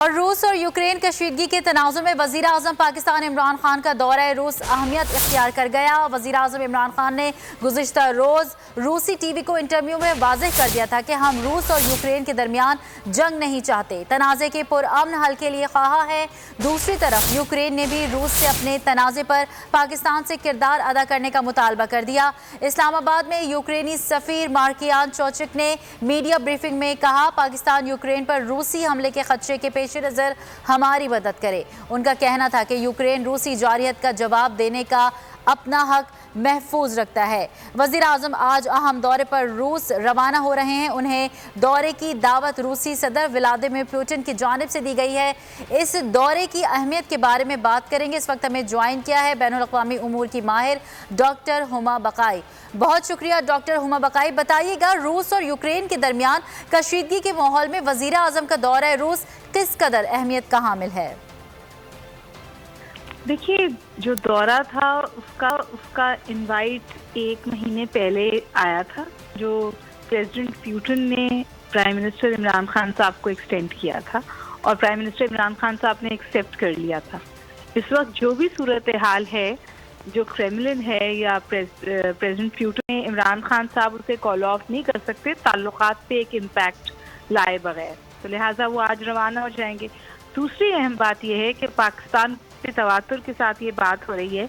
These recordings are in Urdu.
اور روس اور یوکرین کشیدگی کے تناظر میں وزیر اعظم پاکستان عمران خان کا دورہ روس اہمیت اختیار کر گیا۔ وزیر اعظم عمران خان نے گزشتہ روز روسی ٹی وی کو انٹرویو میں واضح کر دیا تھا کہ ہم روس اور یوکرین کے درمیان جنگ نہیں چاہتے، تنازع کے پرامن حل کے لیے خواہاں ہے۔ دوسری طرف یوکرین نے بھی روس سے اپنے تنازع پر پاکستان سے کردار ادا کرنے کا مطالبہ کر دیا۔ اسلام آباد میں یوکرینی سفیر مارکیان چوچک نے میڈیا بریفنگ میں کہا، پاکستان یوکرین پر روسی حملے کے خدشے کے پیش نظر ہماری مدد کرے۔ ان کا کہنا تھا کہ یوکرین روسی جارحیت کا جواب دینے کا اپنا حق محفوظ رکھتا ہے۔ وزیر اعظم آج اہم دورے پر روس روانہ ہو رہے ہیں۔ انہیں دورے کی دعوت روسی صدر ولادیمیر پوٹن کی جانب سے دی گئی ہے۔ اس دورے کی اہمیت کے بارے میں بات کریں گے۔ اس وقت ہمیں جوائن کیا ہے بین الاقوامی امور کی ماہر ڈاکٹر ہما بقائی۔ بہت شکریہ ڈاکٹر ہما بقائی۔ بتائیے گا روس اور یوکرین کے درمیان کشیدگی کے ماحول میں وزیر اعظم کا دورہ روس کس قدر اہمیت کا حامل ہے؟ دیکھیے، جو دورہ تھا اس کا انوائٹ ایک مہینے پہلے آیا تھا، جو پریزیڈنٹ پیوٹن نے پرائم منسٹر عمران خان صاحب کو ایکسٹینڈ کیا تھا اور پرائم منسٹر عمران خان صاحب نے ایکسیپٹ کر لیا تھا۔ اس وقت جو بھی صورتحال ہے، جو کریملن ہے یا پریزیڈنٹ پیوٹن نے عمران خان صاحب اسے کال آف نہیں کر سکتے تعلقات پہ ایک امپیکٹ لائے بغیر، تو لہٰذا وہ آج روانہ ہو جائیں گے۔ دوسری اہم بات یہ ہے کہ پاکستان سے تواتر کے ساتھ یہ بات ہو رہی ہے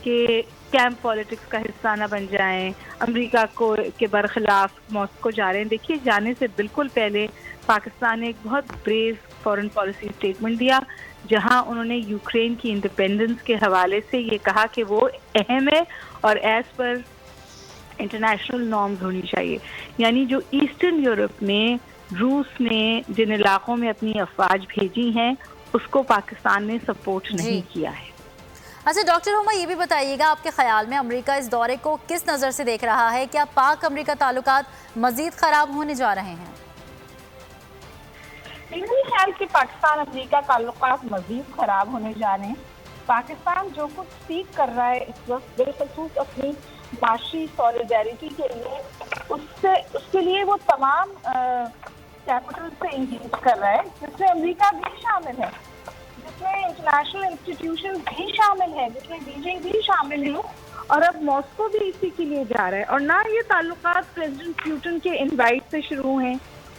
کہ کیمپ پالیٹکس کا حصہ نہ بن جائیں، امریکہ کے برخلاف ماسکو جا رہے ہیں۔ دیکھیے، جانے سے بالکل پہلے پاکستان نے ایک بہت بریو فارن پالیسی اسٹیٹمنٹ دیا، جہاں انہوں نے یوکرین کی انڈیپینڈنس کے حوالے سے یہ کہا کہ وہ اہم ہے اور ایز پر انٹرنیشنل نارمز ہونی چاہیے۔ یعنی جو ایسٹرن یورپ میں روس نے جن علاقوں میں اپنی افواج بھیجی ہیں، اس کو پاکستان نے سپورٹ نہیں کیا ہے۔ اچھا ڈاکٹر ہما، یہ بھی بتائیے گا آپ کے خیال میں امریکہ اس دورے کو کس نظر سے دیکھ رہا ہے؟ کیا پاک امریکہ تعلقات مزید خراب ہونے جا رہے ہیں؟ میرے خیال کہ پاکستان امریکہ تعلقات مزید خراب ہونے جا رہے ہیں۔ پاکستان جو کچھ سیکھ کر رہا ہے اس وقت، بالخصوص اپنی معاشی سالیڈیرٹی کے لیے، اس کے لیے وہ تمام کیپٹل سے انگیج کر رہا ہے، جس میں امریکہ بھی شامل ہے، جس میں انٹرنیشنل انسٹیٹیوشن بھی شامل ہے، جس میں بیجنگ بھی شامل ہے، اور اب ماسکو بھی اسی کے لیے جا رہا ہے۔ اور نہ یہ تعلقات پریزیڈنٹ پیوٹن کے انوائٹ سے شروع ہوئے،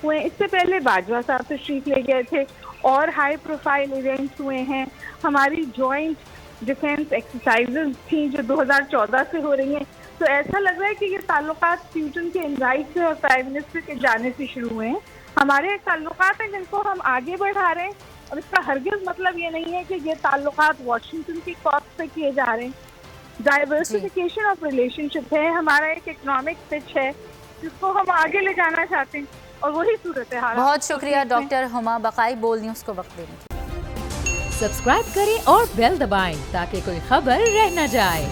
اس سے پہلے باجوہ صاحب تشریف لے گئے تھے اور ہائی پروفائل ایونٹس ہوئے ہیں۔ ہماری جوائنٹ ڈیفینس ایکسرسائزز تھیں جو 2014 سے ہو رہی ہیں۔ تو ایسا لگ رہا ہے کہ یہ تعلقات پیوٹن کے انوائٹ سے اور پرائم منسٹر کے جانے سے شروع ہوئے ہیں۔ ہمارے تعلقات ہیں جن کو ہم آگے بڑھا رہے ہیں، اور اس کا ہرگز مطلب یہ نہیں ہے کہ یہ تعلقات واشنگٹن کی کاسٹ سے کیے جا رہے ہیں۔ ڈائیورسفیکیشن آف ریلیشن شپ ہے، ہمارا ایک اکنامک پچ ہے جس کو ہم آگے لے جانا چاہتے ہیں، اور وہی صورتحال۔ بہت شکریہ ڈاکٹر ہما بقائی، بول نیوز کو وقت دینے کے لیے۔ سبسکرائب کریں اور بیل دبائیں تاکہ کوئی خبر رہ نہ جائے۔